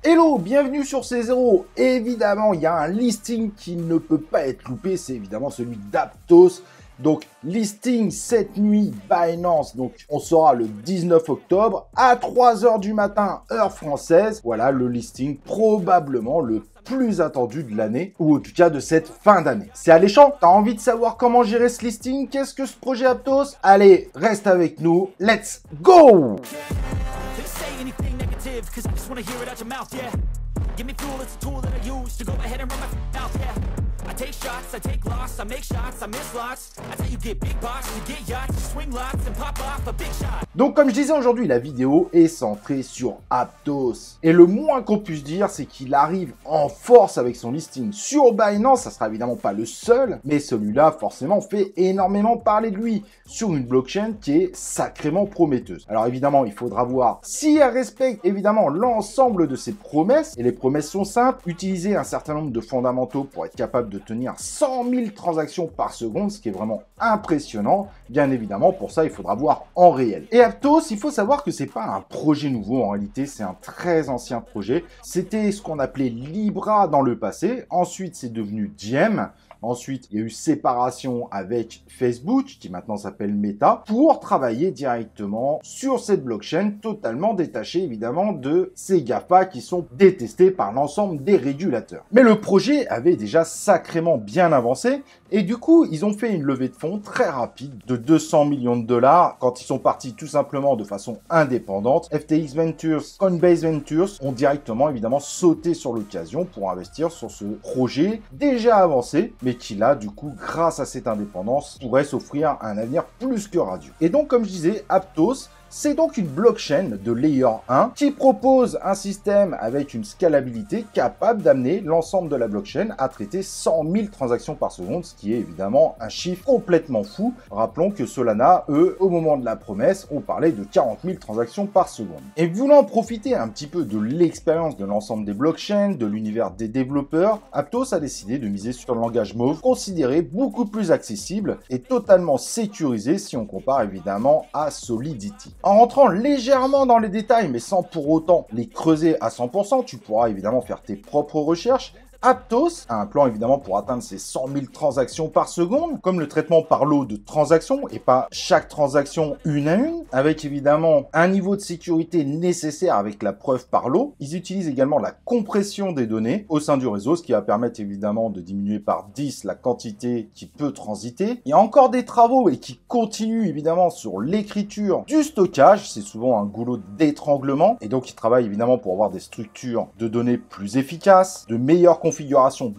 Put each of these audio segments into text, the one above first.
Hello, bienvenue sur C0. Évidemment, il y a un listing qui ne peut pas être loupé, c'est évidemment celui d'Aptos. Donc, listing cette nuit Binance, donc on sera le 19 octobre à 3 h du matin, heure française. Voilà le listing probablement le plus attendu de l'année, ou en tout cas de cette fin d'année. C'est alléchant? T'as envie de savoir comment gérer ce listing? Qu'est-ce que ce projet Aptos? Allez, reste avec nous, let's go! Cause I just wanna hear it out your mouth, yeah. Give me fuel, it's a tool that I use to go ahead and run my mouth, yeah. I take shots, I take loss, I make shots, I miss lots. That's how you get big box, you get yachts, you swing lots and pop off a big shot. Donc comme je disais aujourd'hui, la vidéo est centrée sur Aptos. Et le moins qu'on puisse dire, c'est qu'il arrive en force avec son listing sur Binance. Ça sera évidemment pas le seul, mais celui-là forcément fait énormément parler de lui sur une blockchain qui est sacrément prometteuse. Alors évidemment, il faudra voir si elle respecte évidemment l'ensemble de ses promesses. Et les promesses sont simples, utiliser un certain nombre de fondamentaux pour être capable de tenir 100 000 transactions par seconde, ce qui est vraiment impressionnant. Bien évidemment, pour ça, il faudra voir en réel. Et Aptos, il faut savoir que c'est pas un projet nouveau, en réalité, c'est un très ancien projet. C'était ce qu'on appelait Libra dans le passé. Ensuite, c'est devenu Diem. Ensuite, il y a eu séparation avec Facebook, qui maintenant s'appelle Meta, pour travailler directement sur cette blockchain, totalement détachée évidemment de ces GAFA qui sont détestés par l'ensemble des régulateurs. Mais le projet avait déjà sacrément bien avancé, et du coup, ils ont fait une levée de fonds très rapide de 200 millions de dollars quand ils sont partis tout simplement de façon indépendante. FTX Ventures, Coinbase Ventures ont directement évidemment sauté sur l'occasion pour investir sur ce projet déjà avancé, mais qui là, du coup, grâce à cette indépendance, pourrait s'offrir un avenir plus que radieux. Et donc, comme je disais, Aptos, c'est donc une blockchain de layer 1 qui propose un système avec une scalabilité capable d'amener l'ensemble de la blockchain à traiter 100 000 transactions par seconde, ce qui est évidemment un chiffre complètement fou. Rappelons que Solana, eux, au moment de la promesse, ont parlé de 40 000 transactions par seconde. Et voulant profiter un petit peu de l'expérience de l'ensemble des blockchains, de l'univers des développeurs, Aptos a décidé de miser sur le langage Mauve, considéré beaucoup plus accessible et totalement sécurisé si on compare évidemment à Solidity. En rentrant légèrement dans les détails, mais sans pour autant les creuser à 100%, tu pourras évidemment faire tes propres recherches. Aptos a un plan évidemment pour atteindre ces 100 000 transactions par seconde, comme le traitement par lot de transactions et pas chaque transaction une à une, avec évidemment un niveau de sécurité nécessaire avec la preuve par lot. Ils utilisent également la compression des données au sein du réseau, ce qui va permettre évidemment de diminuer par 10 la quantité qui peut transiter. Il y a encore des travaux et qui continuent évidemment sur l'écriture du stockage, c'est souvent un goulot d'étranglement, et donc ils travaillent évidemment pour avoir des structures de données plus efficaces, de meilleures configurations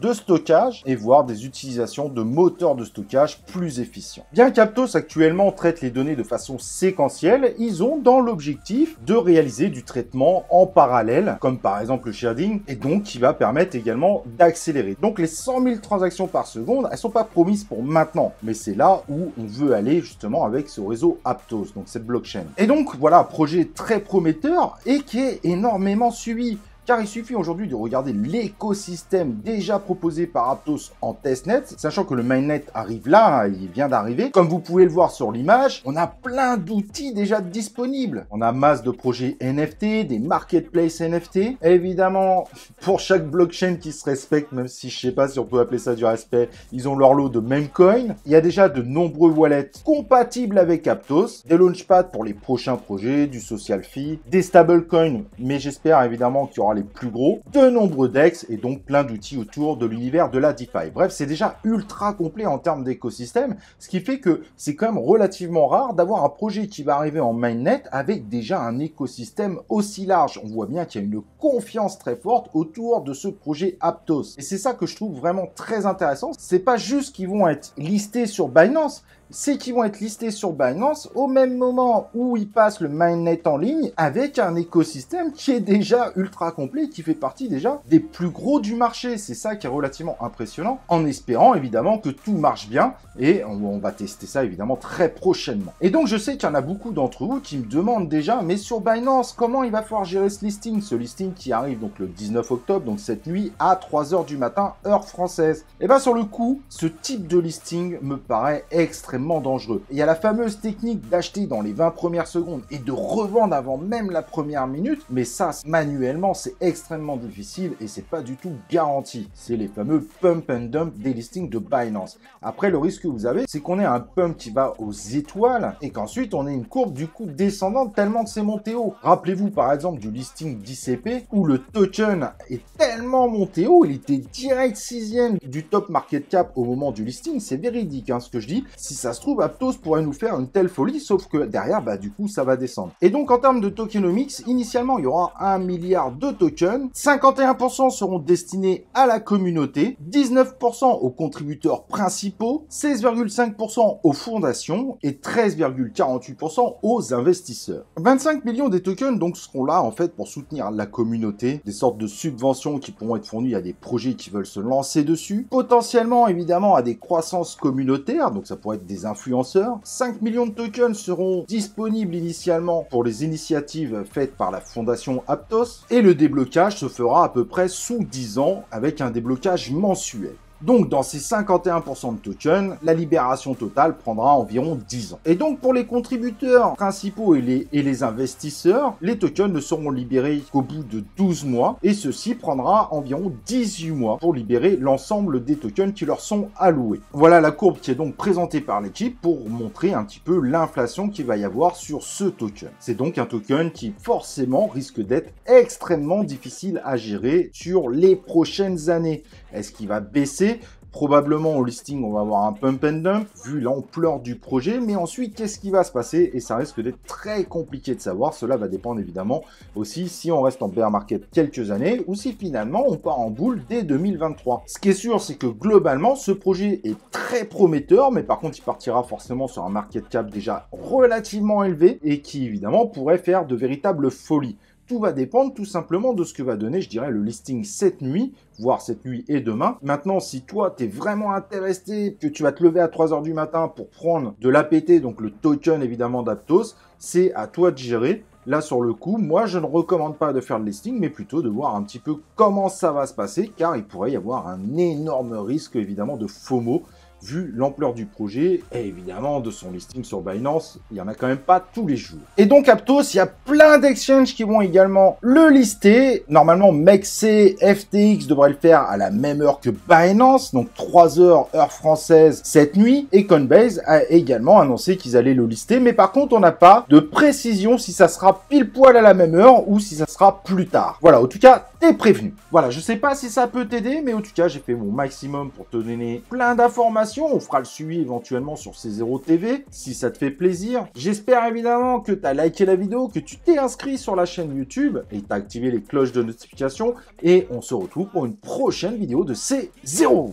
de stockage et voire des utilisations de moteurs de stockage plus efficients. Bien qu'Aptos actuellement traite les données de façon séquentielle, ils ont dans l'objectif de réaliser du traitement en parallèle, comme par exemple le sharding, et donc qui va permettre également d'accélérer. Donc les 100 000 transactions par seconde, elles sont pas promises pour maintenant, mais c'est là où on veut aller justement avec ce réseau Aptos, donc cette blockchain. Et donc voilà, projet très prometteur et qui est énormément suivi. Car il suffit aujourd'hui de regarder l'écosystème déjà proposé par Aptos en testnet, sachant que le mainnet arrive là, il vient d'arriver. Comme vous pouvez le voir sur l'image, on a plein d'outils déjà disponibles. On a masse de projets NFT, des marketplaces NFT. Évidemment, pour chaque blockchain qui se respecte, même si je sais pas si on peut appeler ça du respect, ils ont leur lot de meme coin. Il y a déjà de nombreux wallets compatibles avec Aptos, des launchpads pour les prochains projets, du social fee, des stablecoins, mais j'espère évidemment qu'il y aura les plus gros, de nombreux DEX et donc plein d'outils autour de l'univers de la DeFi. Bref, c'est déjà ultra complet en termes d'écosystème, ce qui fait que c'est quand même relativement rare d'avoir un projet qui va arriver en mainnet avec déjà un écosystème aussi large. On voit bien qu'il y a une confiance très forte autour de ce projet Aptos. Et c'est ça que je trouve vraiment très intéressant. C'est pas juste qu'ils vont être listés sur Binance, c'est qu'ils vont être listés sur Binance au même moment où ils passent le mainnet en ligne avec un écosystème qui est déjà ultra complet, qui fait partie déjà des plus gros du marché. C'est ça qui est relativement impressionnant, en espérant évidemment que tout marche bien et on va tester ça évidemment très prochainement. Et donc je sais qu'il y en a beaucoup d'entre vous qui me demandent déjà, mais sur Binance, comment il va falloir gérer ce listing qui arrive donc le 19 octobre, donc cette nuit à 3 h du matin, heure française. Et bien sur le coup, ce type de listing me paraît extrêmement dangereux. Il y a la fameuse technique d'acheter dans les 20 premières secondes et de revendre avant même la première minute, mais ça, manuellement, c'est extrêmement difficile et c'est pas du tout garanti. C'est les fameux pump and dump des listings de Binance. Après, le risque que vous avez, c'est qu'on ait un pump qui va aux étoiles et qu'ensuite on ait une courbe du coup descendante tellement que c'est monté haut. Rappelez-vous par exemple du listing d'ICP où le token est tellement monté haut, il était direct 6e du top market cap au moment du listing. C'est véridique ce que je dis. Si ça se trouve, Aptos pourrait nous faire une telle folie, sauf que derrière, du coup, ça va descendre. Et donc, en termes de tokenomics, initialement, il y aura 1 milliard de tokens. 51% seront destinés à la communauté, 19% aux contributeurs principaux, 16,5% aux fondations et 13,48% aux investisseurs. 25 millions des tokens, donc, seront là, en fait, pour soutenir la communauté, des sortes de subventions qui pourront être fournies à des projets qui veulent se lancer dessus, potentiellement, évidemment, à des croissances communautaires, donc ça pourrait être des influenceurs. 5 millions de tokens seront disponibles initialement pour les initiatives faites par la fondation Aptos et le déblocage se fera à peu près sous 10 ans avec un déblocage mensuel. Donc, dans ces 51% de tokens, la libération totale prendra environ 10 ans. Et donc, pour les contributeurs principaux et les investisseurs, les tokens ne seront libérés qu'au bout de 12 mois. Et ceci prendra environ 18 mois pour libérer l'ensemble des tokens qui leur sont alloués. Voilà la courbe qui est donc présentée par l'équipe pour montrer un petit peu l'inflation qu'il va y avoir sur ce token. C'est donc un token qui, forcément, risque d'être extrêmement difficile à gérer sur les prochaines années. Est-ce qu'il va baisser ? Probablement au listing, on va avoir un pump and dump, vu l'ampleur du projet, mais ensuite, qu'est-ce qui va se passer? Et ça risque d'être très compliqué de savoir. Cela va dépendre évidemment aussi si on reste en bear market quelques années ou si finalement on part en boule dès 2023. Ce qui est sûr, c'est que globalement, ce projet est très prometteur, mais par contre, il partira forcément sur un market cap déjà relativement élevé et qui évidemment pourrait faire de véritables folies. Tout va dépendre tout simplement de ce que va donner, je dirais, le listing cette nuit, voire cette nuit et demain. Maintenant, si toi, tu es vraiment intéressé, que tu vas te lever à 3 h du matin pour prendre de l'APT, donc le token évidemment d'Aptos, c'est à toi de gérer. Là, sur le coup, moi, je ne recommande pas de faire le listing, mais plutôt de voir un petit peu comment ça va se passer, car il pourrait y avoir un énorme risque, évidemment, de FOMO, vu l'ampleur du projet et évidemment de son listing sur Binance, il n'y en a quand même pas tous les jours. Et donc Aptos, il y a plein d'exchanges qui vont également le lister. Normalement, MEXC, FTX devrait le faire à la même heure que Binance, donc 3 h heure française cette nuit. Et Coinbase a également annoncé qu'ils allaient le lister, mais par contre, on n'a pas de précision si ça sera pile poil à la même heure ou si ça sera plus tard. Voilà, en tout cas, t'es prévenu. Voilà, je sais pas si ça peut t'aider, mais en tout cas, j'ai fait mon maximum pour te donner plein d'informations. On fera le suivi éventuellement sur C0 TV, si ça te fait plaisir. J'espère évidemment que tu as liké la vidéo, que tu t'es inscrit sur la chaîne YouTube et que tu as activé les cloches de notification. Et on se retrouve pour une prochaine vidéo de C0.